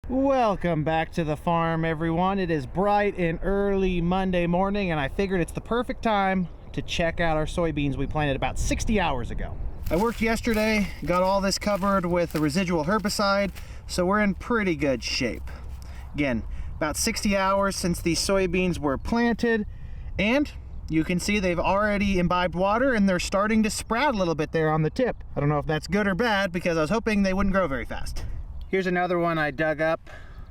Welcome back to the farm, everyone. It is bright and early Monday morning, and I figured it's the perfect time to check out our soybeans we planted about 60 hours ago. I worked yesterday, got all this covered with a residual herbicide, so we're in pretty good shape. Again, about 60 hours since these soybeans were planted, and you can see they've already imbibed water and they're starting to sprout a little bit there on the tip. I don't know if that's good or bad because I was hoping they wouldn't grow very fast. Here's another one I dug up,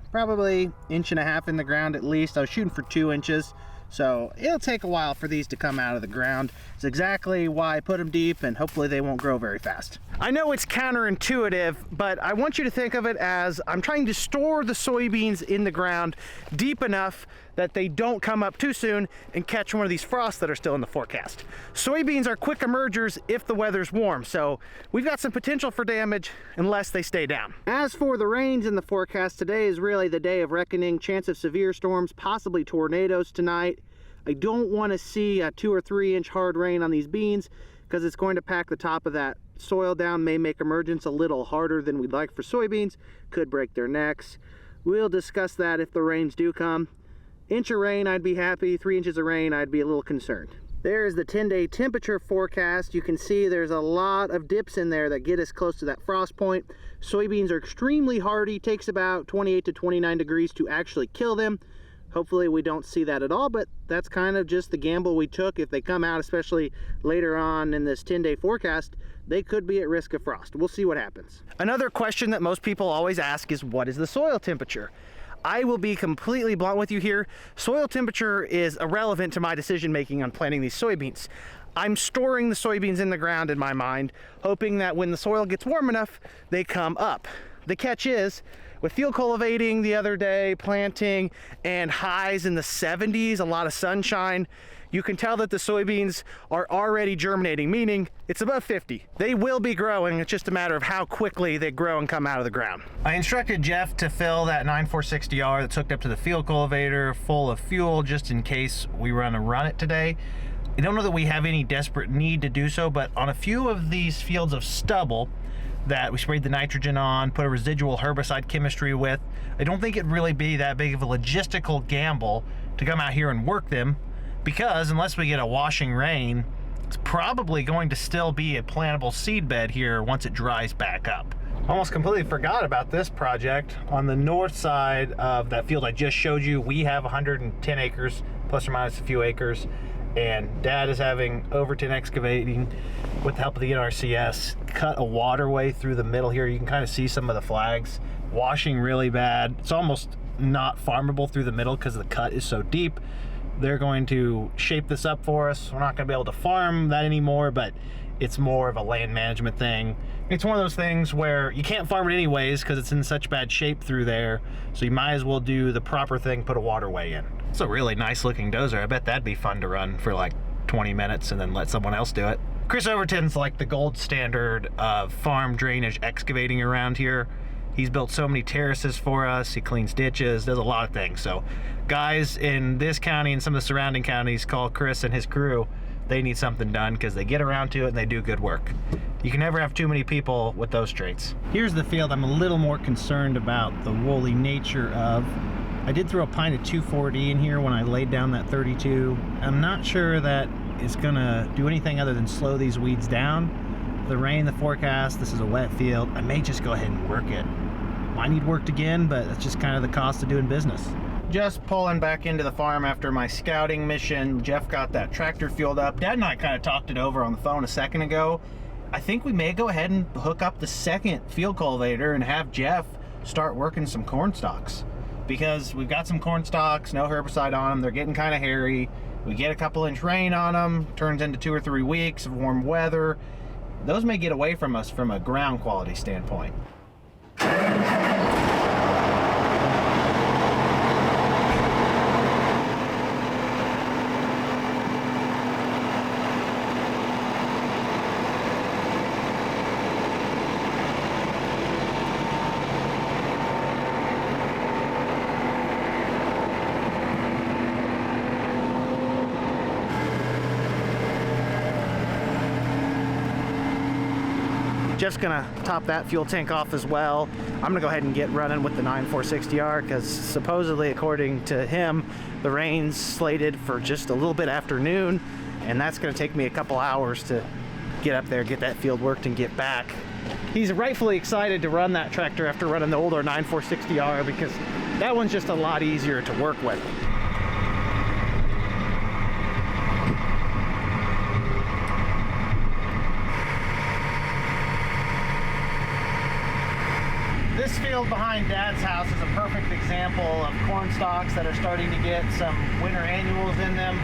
probably 1.5 inches in the ground at least. I was shooting for 2 inches, so it'll take a while for these to come out of the ground. It's exactly why I put them deep, and hopefully they won't grow very fast. I know it's counterintuitive, but I want you to think of it as I'm trying to store the soybeans in the ground deep enough that they don't come up too soon and catch one of these frosts that are still in the forecast. Soybeans are quick emergers if the weather's warm, so we've got some potential for damage unless they stay down. As for the rains in the forecast, today is really the day of reckoning. Chance of severe storms, possibly tornadoes tonight. I don't want to see a 2 or 3 inch hard rain on these beans because it's going to pack the top of that soil down, may make emergence a little harder than we'd like for soybeans, could break their necks. We'll discuss that if the rains do come. Inch of rain, I'd be happy. 3 inches of rain, I'd be a little concerned. There's the 10-day temperature forecast. You can see there's a lot of dips in there that get us close to that frost point. Soybeans are extremely hardy. Takes about 28 to 29 degrees to actually kill them. Hopefully we don't see that at all, but that's kind of just the gamble we took. If they come out, especially later on in this 10-day forecast, they could be at risk of frost. We'll see what happens. Another question that most people always ask is, what is the soil temperature? I will be completely blunt with you here. Soil temperature is irrelevant to my decision making on planting these soybeans. I'm storing the soybeans in the ground in my mind, hoping that when the soil gets warm enough, they come up. The catch is, with field cultivating the other day, planting, and highs in the 70s, a lot of sunshine, you can tell that the soybeans are already germinating, meaning it's above 50. They will be growing, it's just a matter of how quickly they grow and come out of the ground. I instructed Jeff to fill that 9460R that's hooked up to the field cultivator full of fuel just in case we run it today. I don't know that we have any desperate need to do so, but on a few of these fields of stubble that we sprayed the nitrogen on, put a residual herbicide chemistry with, I don't think it'd really be that big of a logistical gamble to come out here and work them, because unless we get a washing rain, it's probably going to still be a plantable seed bed here once it dries back up. Almost completely forgot about this project. On the north side of that field I just showed you, we have 110 acres, plus or minus a few acres, and Dad is having Overton Excavating, with the help of the NRCS, cut a waterway through the middle here. You can kind of see some of the flags. Washing really bad. It's almost not farmable through the middle because the cut is so deep. They're going to shape this up for us. We're not going to be able to farm that anymore, but it's more of a land management thing. It's one of those things where you can't farm it anyways because it's in such bad shape through there, so you might as well do the proper thing, put a waterway in. It's a really nice looking dozer. I bet that'd be fun to run for like 20 minutes and then let someone else do it. Chris Overton's like the gold standard of farm drainage excavating around here. He's built so many terraces for us. He cleans ditches, does a lot of things. So guys in this county and some of the surrounding counties call Chris and his crew. They need something done because they get around to it and they do good work. You can never have too many people with those traits. Here's the field I'm a little more concerned about the woolly nature of. I did throw a pint of 2,4-D in here when I laid down that 32. I'm not sure that it's gonna do anything other than slow these weeds down. The rain, the forecast, this is a wet field. I may just go ahead and work it. Might need worked again, but that's just kind of the cost of doing business. Just pulling back into the farm after my scouting mission. Jeff got that tractor fueled up. Dad and I kind of talked it over on the phone a second ago. I think we may go ahead and hook up the second field cultivator and have Jeff start working some corn stalks, because we've got some corn stalks, no herbicide on them. They're getting kind of hairy. We get a couple inch rain on them, turns into 2 or 3 weeks of warm weather. Those may get away from us from a ground quality standpoint. Just gonna top that fuel tank off as well. I'm gonna go ahead and get running with the 9460R because supposedly, according to him, the rain's slated for just a little bit after noon, and that's gonna take me a couple hours to get up there, get that field worked, and get back. He's rightfully excited to run that tractor after running the older 9460R because that one's just a lot easier to work with. This field behind Dad's house is a perfect example of corn stalks that are starting to get some winter annuals in them.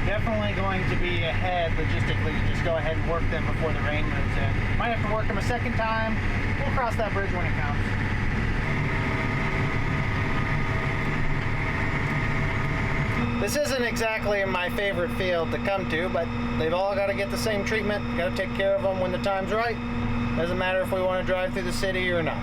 Definitely going to be ahead logistically to just go ahead and work them before the rain moves in. Might have to work them a second time. We'll cross that bridge when it comes. This isn't exactly my favorite field to come to, but they've all got to get the same treatment. Got to take care of them when the time's right. Doesn't matter if we want to drive through the city or not.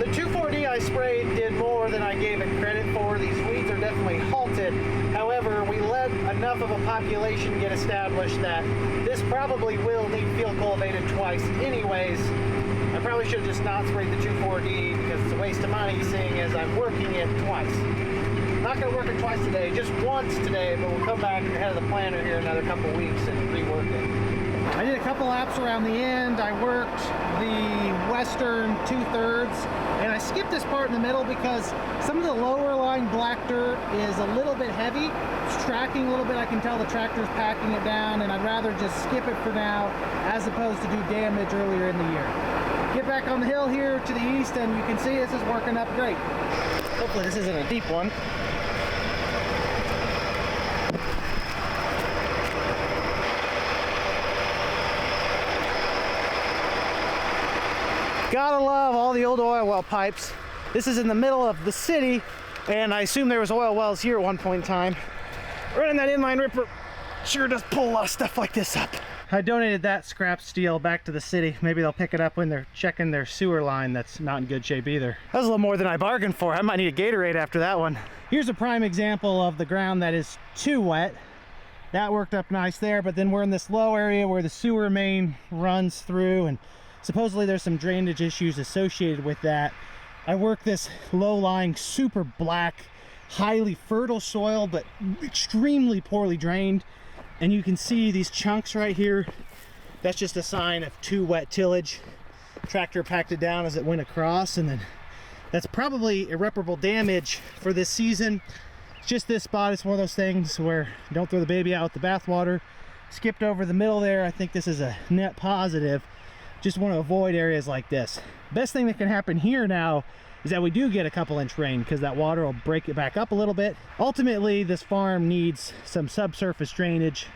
The 2,4-D I sprayed did more than I gave it credit for. These weeds are definitely halted. However, we let enough of a population get established that this probably will need field cultivated twice anyways. I probably should have just not sprayed the 2,4-D because it's a waste of money, seeing as I'm working it twice. Not going to work it twice today, just once today, but we'll come back ahead of the planter here in another couple weeks and rework it. I did a couple laps around the end. I worked the western 2/3, and I skipped this part in the middle because some of the lower lying black dirt is a little bit heavy. It's tracking a little bit. I can tell the tractor's packing it down, and I'd rather just skip it for now as opposed to do damage earlier in the year. Get back on the hill here to the east, and you can see this is working up great. Hopefully this isn't a deep one. Gotta love all the old oil well pipes. This is in the middle of the city, and I assume there was oil wells here at one point in time. Running that inline ripper sure does pull a lot of stuff like this up. I donated that scrap steel back to the city. Maybe they'll pick it up when they're checking their sewer line that's not in good shape either. That was a little more than I bargained for. I might need a Gatorade after that one. Here's a prime example of the ground that is too wet. That worked up nice there, but then we're in this low area where the sewer main runs through, and supposedly there's some drainage issues associated with that. I worked this low-lying, super black, highly fertile soil, but extremely poorly drained. And you can see these chunks right here. That's just a sign of too wet tillage. Tractor packed it down as it went across, and then that's probably irreparable damage for this season. Just this spot is one of those things where don't throw the baby out with the bathwater. Skipped over the middle there. I think this is a net positive. Just want to avoid areas like this. Best thing that can happen here now is that we do get a couple inch rain because that water will break it back up a little bit. Ultimately, this farm needs some subsurface drainage,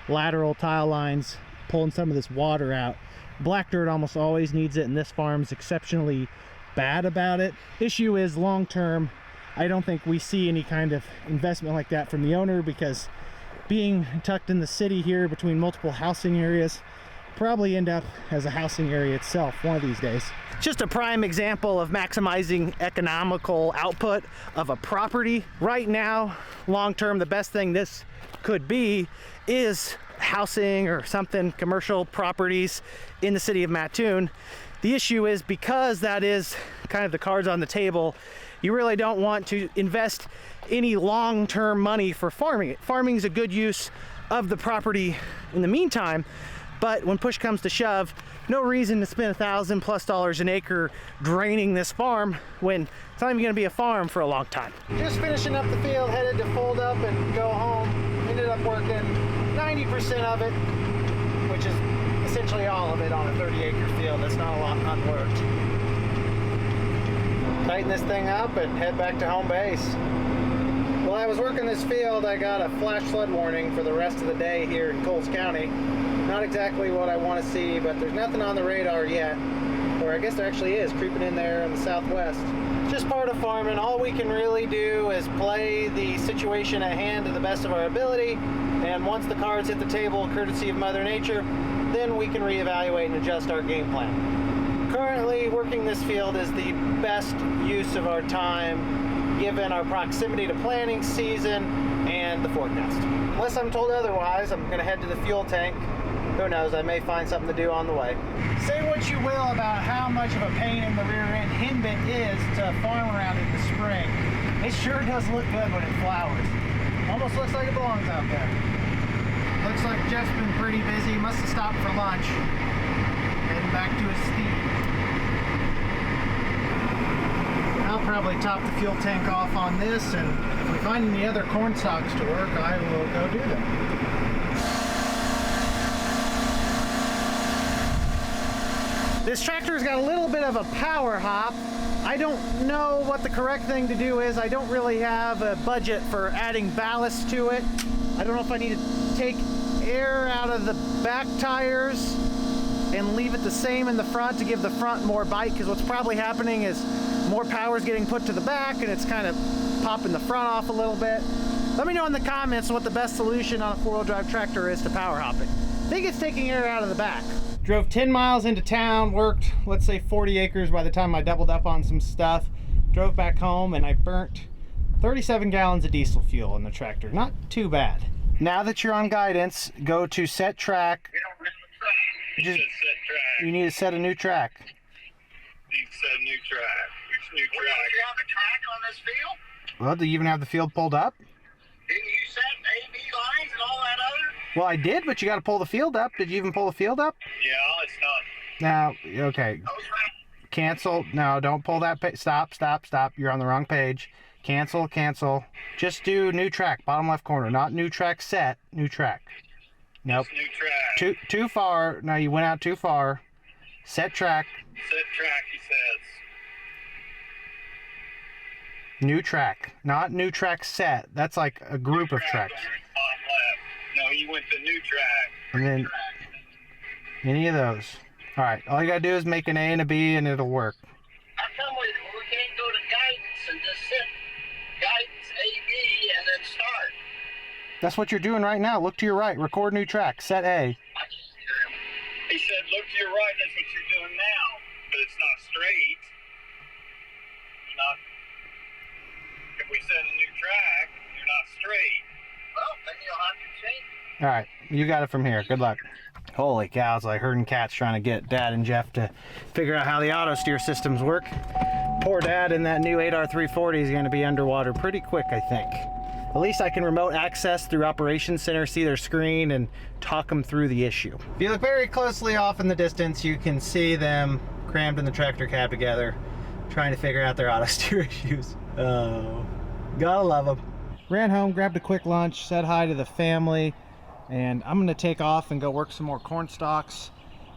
lateral tile lines, pulling some of this water out. Black dirt almost always needs it, and this farm's exceptionally bad about it. Issue is long term, I don't think we see any kind of investment like that from the owner, because being tucked in the city here between multiple housing areas, probably end up as a housing area itself one of these days. Just a prime example of maximizing economical output of a property. Right now, long term, the best thing this could be is housing or something, commercial properties in the city of Mattoon. The issue is, because that is kind of the cards on the table, you really don't want to invest any long-term money for farming. Farming is a good use of the property in the meantime, but when push comes to shove, no reason to spend $1,000+ an acre draining this farm when it's not even going to be a farm for a long time. Just finishing up the field, headed to fold up and go home. Ended up working 90% of it, which is essentially all of it on a 30-acre field. That's not a lot unworked. Tighten this thing up and head back to home base. While I was working this field, I got a flash flood warning for the rest of the day here in Coles County. Not exactly what I want to see, but there's nothing on the radar yet. Or I guess there actually is, creeping in there in the southwest. Just part of farming. All we can really do is play the situation at hand to the best of our ability, and once the cards hit the table, courtesy of Mother Nature, then we can reevaluate and adjust our game plan. Currently, working this field is the best use of our time, given our proximity to planting season and the forecast. unless I'm told otherwise, I'm gonna head to the fuel tank. Who knows, I may find something to do on the way. Say what you will about how much of a pain in the rear end henbit is to farm around in the spring. It sure does look good when it flowers. Almost looks like it belongs out there. Looks like Jeff's been pretty busy. He must have stopped for lunch. Heading back to his feed. I'll probably top the fuel tank off on this, and if we find any other corn stalks to work, I will go do them. This tractor's got a little bit of a power hop. I don't know what the correct thing to do is. I don't really have a budget for adding ballast to it. I don't know if I need to take air out of the back tires and leave it the same in the front to give the front more bite, because what's probably happening is more power is getting put to the back and it's kind of popping the front off a little bit. Let me know in the comments what the best solution on a four-wheel drive tractor is to power hopping. I think it's taking air out of the back. Drove 10 miles into town, worked, let's say 40 acres by the time I doubled up on some stuff. Drove back home and I burnt 37 gallons of diesel fuel in the tractor. Not too bad. Now that you're on guidance, go to set track. We don't have a track. Just set track. You need to set a new track. Need to set a new track. Which new track? Well, do you have a track on this field? Well, do you even have the field pulled up? Didn't you set A-B lines and all that other? Well, I did, but you got to pull the field up. Did you even pull the field up? Yeah, it's not. Now, okay. Cancel. No, don't pull that. Stop. You're on the wrong page. Cancel. Just do new track, bottom left corner. Not new track set, new track. Nope. New track. Too far. No, you went out too far. Set track. Set track, he says. New track. Not new track set. That's like a group of tracks. No, you went to new track. And then any of those. All right. All you got to do is make an A and a B and it'll work. How come we can't go to guidance and just set guidance A-B and then start? That's what you're doing right now. Look to your right. Record new track. Set A. He said, look to your right. That's what you're doing now. But it's not straight. You're not. If we set a new track, you're not straight. Well, then you'll have to change it. All right. You got it from here. Good luck. Holy cow, it's like herding cats trying to get Dad and Jeff to figure out how the auto steer systems work. Poor Dad in that new 8R340 is going to be underwater pretty quick, I think. At least I can remote access through Operations Center, see their screen, and talk them through the issue. If you look very closely off in the distance, you can see them crammed in the tractor cab together, trying to figure out their auto steer issues. Oh, gotta love them. Ran home, grabbed a quick lunch, said hi to the family, and I'm gonna take off and go work some more corn stalks.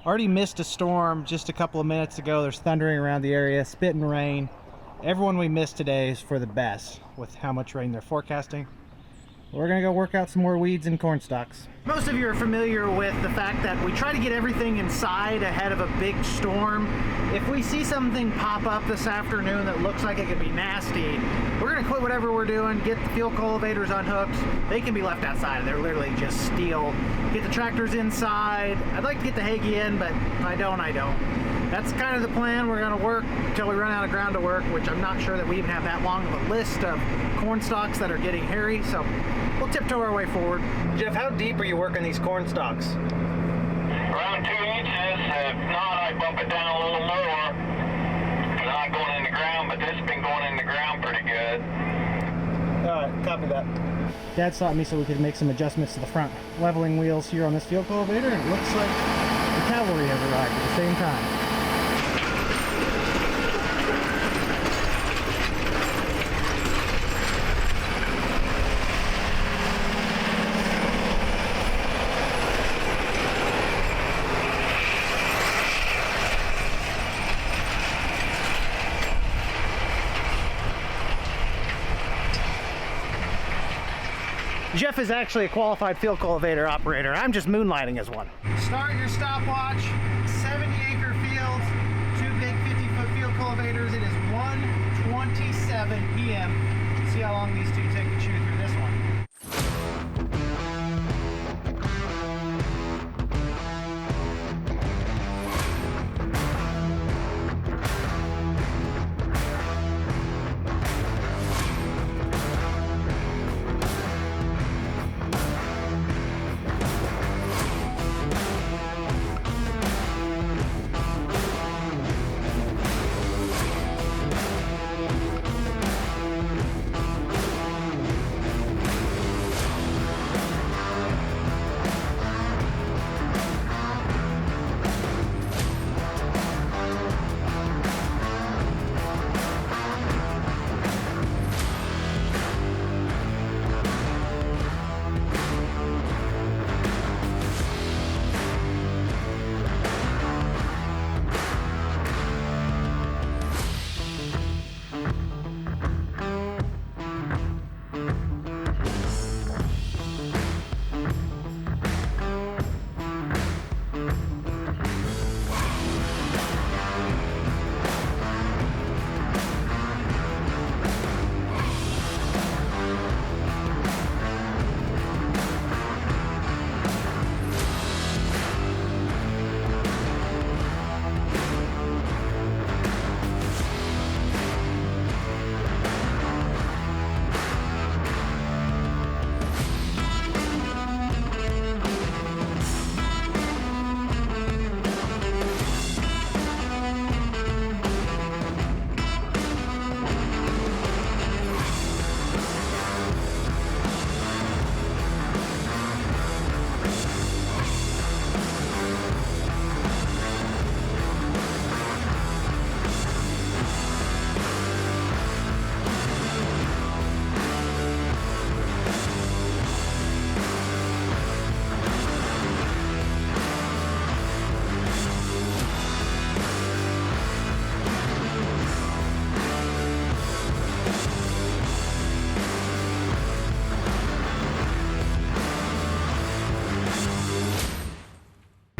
Already missed a storm just a couple of minutes ago. There's thundering around the area, spitting rain. Everyone we missed today is for the best with how much rain they're forecasting. We're gonna go work out some more weeds and corn stalks. Most of you are familiar with the fact that we try to get everything inside ahead of a big storm. If we see something pop up this afternoon that looks like it could be nasty, we're gonna quit whatever we're doing, get the fuel cultivators unhooked. They can be left outside. They're literally just steel. Get the tractors inside. I'd like to get the Hagee in, but if I don't, I don't. That's kind of the plan. We're gonna work until we run out of ground to work, which I'm not sure that we even have that long of a list of corn stalks that are getting hairy, so we'll tiptoe our way forward. Jeff, how deep are you working these corn stalks? Around 2 inches. If not, I bump it down a little lower. Not going in the ground, but this has been going in the ground pretty good. Alright, copy that. Dad stopped me so we could make some adjustments to the front leveling wheels here on this fuel cultivator, and it looks like the cavalry has arrived at the same time. Jeff is actually a qualified field cultivator operator. I'm just moonlighting as one. Start your stopwatch. 70-acre fields, 2 big 50-foot field cultivators. It is 1:27 p.m. See how long these two take to chew through this one.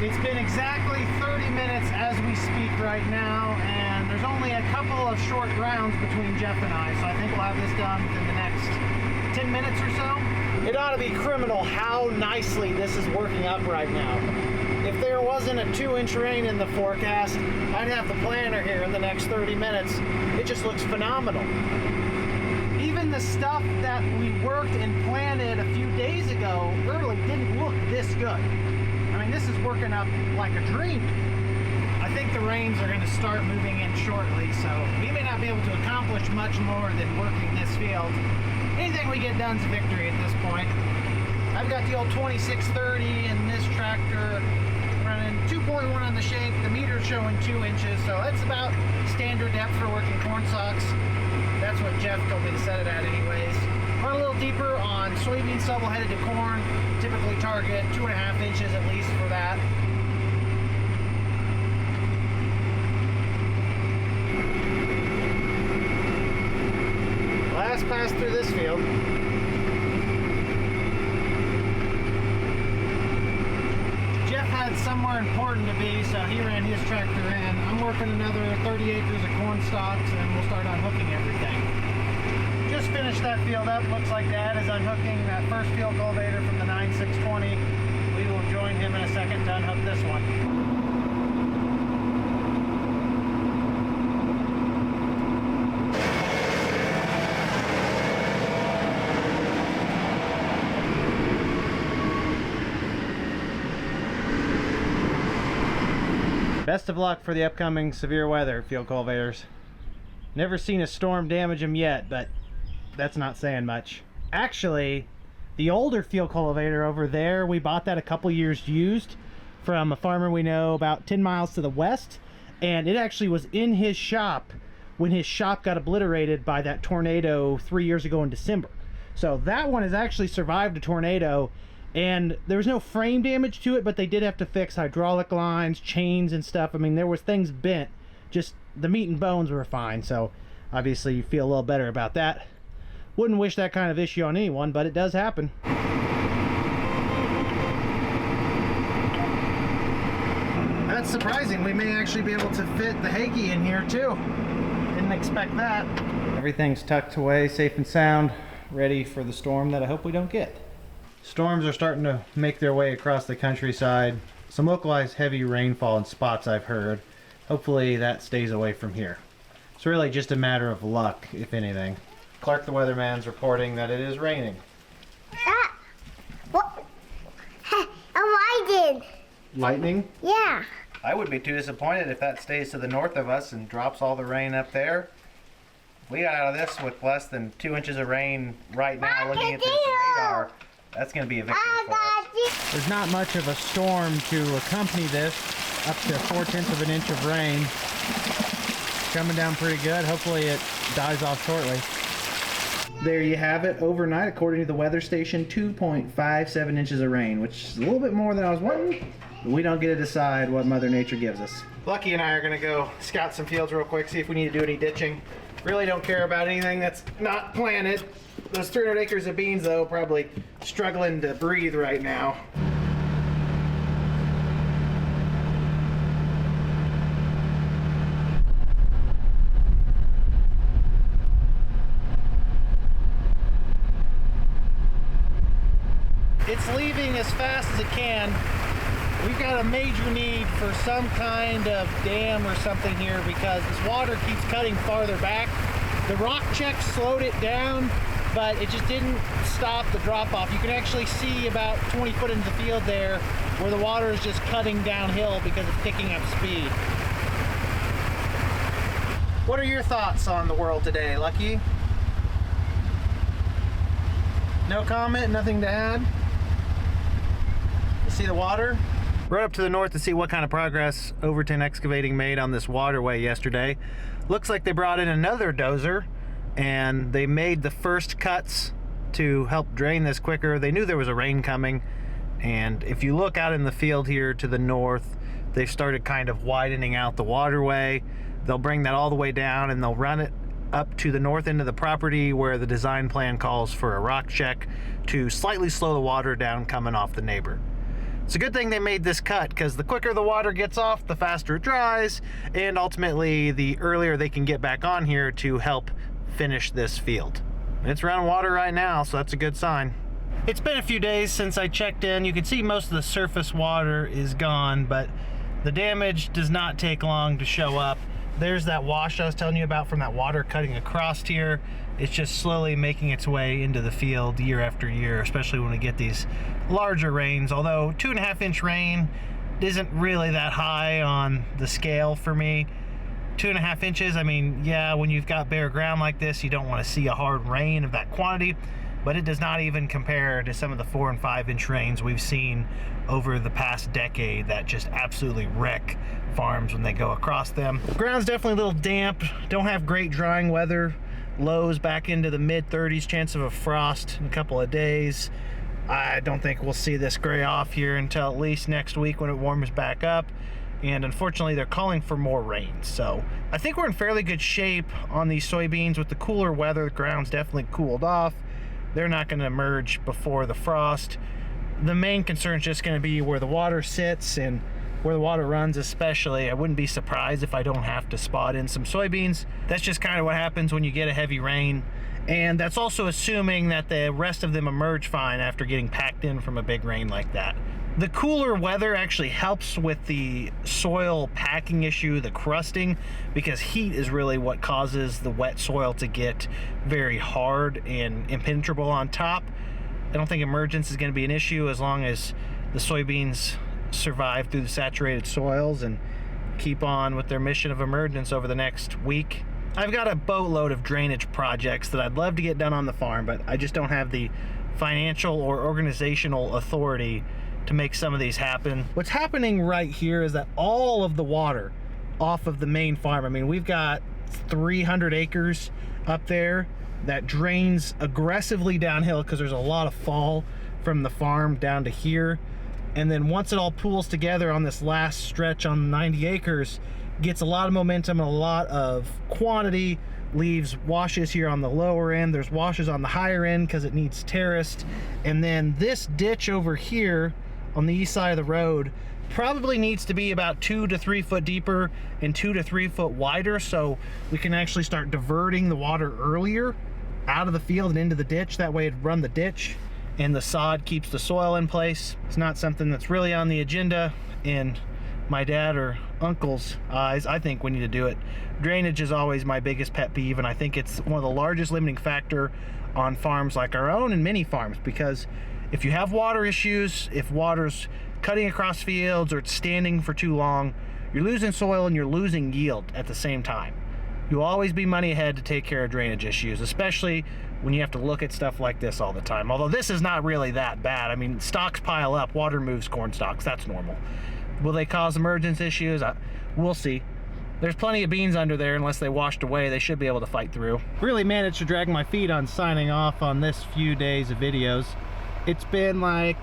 It's been exactly 30 minutes as we speak right now, and there's only a couple of short rounds between Jeff and I, so I think we'll have this done within the next 10 minutes or so. It ought to be criminal how nicely this is working up right now. If there wasn't a 2-inch rain in the forecast, I'd have the planter here in the next 30 minutes. It just looks phenomenal. Even the stuff that we worked and planted a few days ago early didn't look this good. I mean, this is working up like a dream. I think the rains are going to start moving in shortly, so we may not be able to accomplish much more than working this field. Anything we get done is a victory at this point. I've got the old 2630 in this tractor running 2.1 on the shape. The meter's showing 2 inches, so that's about standard depth for working corn stalks. That's what Jeff told me to set it at anyways. Run a little deeper on soybean stubble headed to corn. Typically target 2.5 inches at least for that. Last pass through this field. Jeff had somewhere important to be, so he ran his tractor in. I'm working another 30 acres of corn stalks, and we'll start unhooking everything. Just finished that field up. Looks like Dad is unhooking that first field cultivator from the 9620. We will join him in a second to unhook this one. Best of luck for the upcoming severe weather, field cultivators. Never seen a storm damage them yet, but that's not saying much. Actually, the older field cultivator over there, we bought that a couple years used from a farmer we know about 10 miles to the west, and it actually was in his shop when his shop got obliterated by that tornado 3 years ago in December. So that one has actually survived a tornado, and there was no frame damage to it, but they did have to fix hydraulic lines, chains and stuff. I mean, there was things bent, just the meat and bones were fine, so obviously you feel a little better about that. Wouldn't wish that kind of issue on anyone, but it does happen. That's surprising. We may actually be able to fit the Hakey in here too. Didn't expect that. Everything's tucked away, safe and sound, ready for the storm that I hope we don't get. Storms are starting to make their way across the countryside. Some localized heavy rainfall in spots I've heard. Hopefully that stays away from here. It's really just a matter of luck, if anything. Clark the weatherman's reporting that it is raining. What? Lightning. Lightning? Yeah. I would be too disappointed if that stays to the north of us and drops all the rain up there. We got out of this with less than 2 inches of rain right now. Looking at this radar, that's going to be a victory for us. There's not much of a storm to accompany this. Up to 4/10 of an inch of rain. Coming down pretty good. Hopefully it dies off shortly. There you have it. Overnight, according to the weather station, 2.57 inches of rain, which is a little bit more than I was wanting. But we don't get to decide what Mother Nature gives us. Lucky and I are going to go scout some fields real quick, see if we need to do any ditching. Really don't care about anything that's not planted. Those 300 acres of beans, though, probably struggling to breathe right now. It's leaving as fast as it can. We've got a major need for some kind of dam or something here because this water keeps cutting farther back. The rock check slowed it down, but it just didn't stop the drop off. You can actually see about 20 foot into the field there where the water is just cutting downhill because it's picking up speed. What are your thoughts on the world today, Lucky? No comment, nothing to add? See the water? Right up to the north to see what kind of progress Overton Excavating made on this waterway yesterday. Looks like they brought in another dozer and they made the first cuts to help drain this quicker. They knew there was a rain coming, and if you look out in the field here to the north, they've started kind of widening out the waterway. They'll bring that all the way down and they'll run it up to the north end of the property where the design plan calls for a rock check to slightly slow the water down coming off the neighbor. It's a good thing they made this cut, because the quicker the water gets off, the faster it dries, and ultimately the earlier they can get back on here to help finish this field. It's running water right now, so that's a good sign. It's been a few days since I checked in. You can see most of the surface water is gone, but the damage does not take long to show up. There's that wash I was telling you about from that water cutting across here. It's just slowly making its way into the field year after year, especially when we get these larger rains. Although 2.5-inch rain isn't really that high on the scale for me. 2.5 inches, I mean, yeah, when you've got bare ground like this, you don't want to see a hard rain of that quantity, but it does not even compare to some of the 4- and 5-inch rains we've seen over the past decade that just absolutely wreck farms when they go across them. The ground's definitely a little damp, don't have great drying weather. Lows back into the mid-30s, chance of a frost in a couple of days. I don't think we'll see this gray off here until at least next week when it warms back up. And unfortunately they're calling for more rain. So I think we're in fairly good shape on these soybeans. With the cooler weather, the ground's definitely cooled off. They're not going to emerge before the frost. The main concern is just going to be where the water sits and where the water runs especially. I wouldn't be surprised if I don't have to spot in some soybeans. That's just kind of what happens when you get a heavy rain. And that's also assuming that the rest of them emerge fine after getting packed in from a big rain like that. The cooler weather actually helps with the soil packing issue, the crusting, because heat is really what causes the wet soil to get very hard and impenetrable on top. I don't think emergence is going to be an issue as long as the soybeans survive through the saturated soils and keep on with their mission of emergence over the next week. I've got a boatload of drainage projects that I'd love to get done on the farm, but I just don't have the financial or organizational authority to make some of these happen. What's happening right here is that all of the water off of the main farm, I mean, we've got 300 acres up there that drains aggressively downhill because there's a lot of fall from the farm down to here. And then once it all pools together on this last stretch on 90 acres, gets a lot of momentum and a lot of quantity, leaves washes here on the lower end. There's washes on the higher end because it needs terraced. And then this ditch over here on the east side of the road probably needs to be about 2 to 3 foot deeper and 2 to 3 foot wider, so we can actually start diverting the water earlier out of the field and into the ditch. That way it'd run the ditch and the sod keeps the soil in place. It's not something that's really on the agenda in my dad or uncle's eyes. I think we need to do it. Drainage is always my biggest pet peeve, and I think it's one of the largest limiting factor on farms like our own and many farms, because if you have water issues, if water's cutting across fields or it's standing for too long, you're losing soil and you're losing yield at the same time. You'll always be money ahead to take care of drainage issues, especially when you have to look at stuff like this all the time. Although this is not really that bad. I mean, stalks pile up, water moves corn stalks, that's normal. Will they cause emergence issues? We'll see. There's plenty of beans under there. Unless they washed away, they should be able to fight through. Really managed to drag my feet on signing off on this few days of videos. It's been like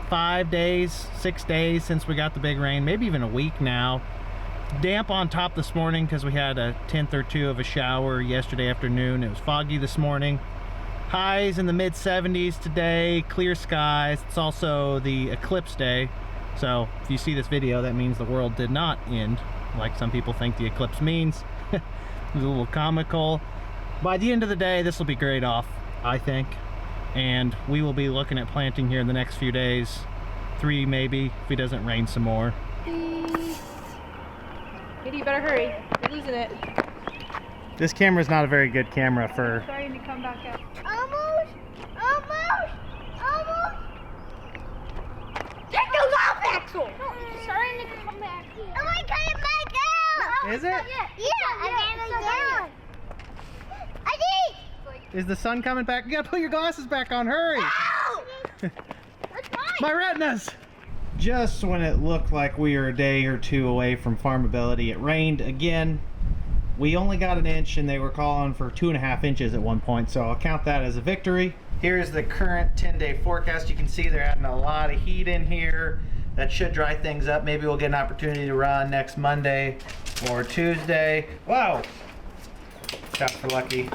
5 days, 6 days since we got the big rain, maybe even a week now. Damp on top this morning because we had a 1/10 or 2 of a shower yesterday afternoon. It was foggy this morning. Highs in the mid 70s today, clear skies. It's also the eclipse day, so if you see this video, that means the world did not end like some people think the eclipse means. It's a little comical. By the end of the day, this will be grayed off, I think, and we will be looking at planting here in the next few days. 3 maybe, if it doesn't rain some more. Kitty, you better hurry. You're losing it. This camera's not a very good camera for... Starting to come back out. Almost! Get those off, Axel! No, it's starting to come back here. Oh, I got it back out! Is it? Yeah, I got it down. I did! Is the sun coming back? You gotta put your glasses back on, hurry! Ow! That's fine. My retinas! Just when it looked like we were a day or 2 away from farmability, it rained again. We only got 1 inch and they were calling for 2.5 inches at one point, so I'll count that as a victory. Here's the current 10-day forecast. You can see they're adding a lot of heat in here. That should dry things up. Maybe we'll get an opportunity to run next Monday or Tuesday. Whoa! Got for lucky.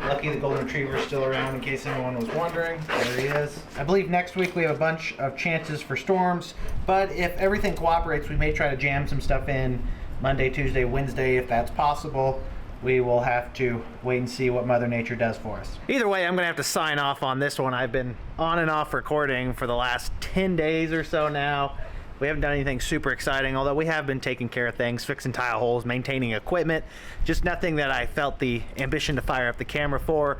Lucky the golden retriever is still around in case anyone was wondering. There he is. I believe next week we have a bunch of chances for storms, but if everything cooperates, we may try to jam some stuff in Monday, Tuesday, Wednesday, if that's possible. We will have to wait and see what Mother Nature does for us. Either way, I'm gonna have to sign off on this one. I've been on and off recording for the last 10 days or so now. We haven't done anything super exciting, although we have been taking care of things, fixing tile holes, maintaining equipment, just nothing that I felt the ambition to fire up the camera for.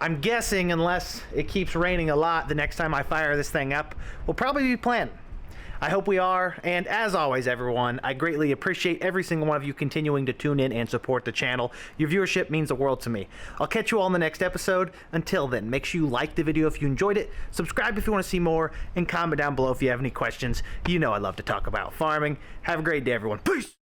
I'm guessing unless it keeps raining a lot, the next time I fire this thing up, we'll probably be planting. I hope we are, and as always, everyone, I greatly appreciate every single one of you continuing to tune in and support the channel. Your viewership means the world to me. I'll catch you all in the next episode. Until then, make sure you like the video if you enjoyed it, subscribe if you want to see more, and comment down below if you have any questions. You know I love to talk about farming. Have a great day, everyone. Peace!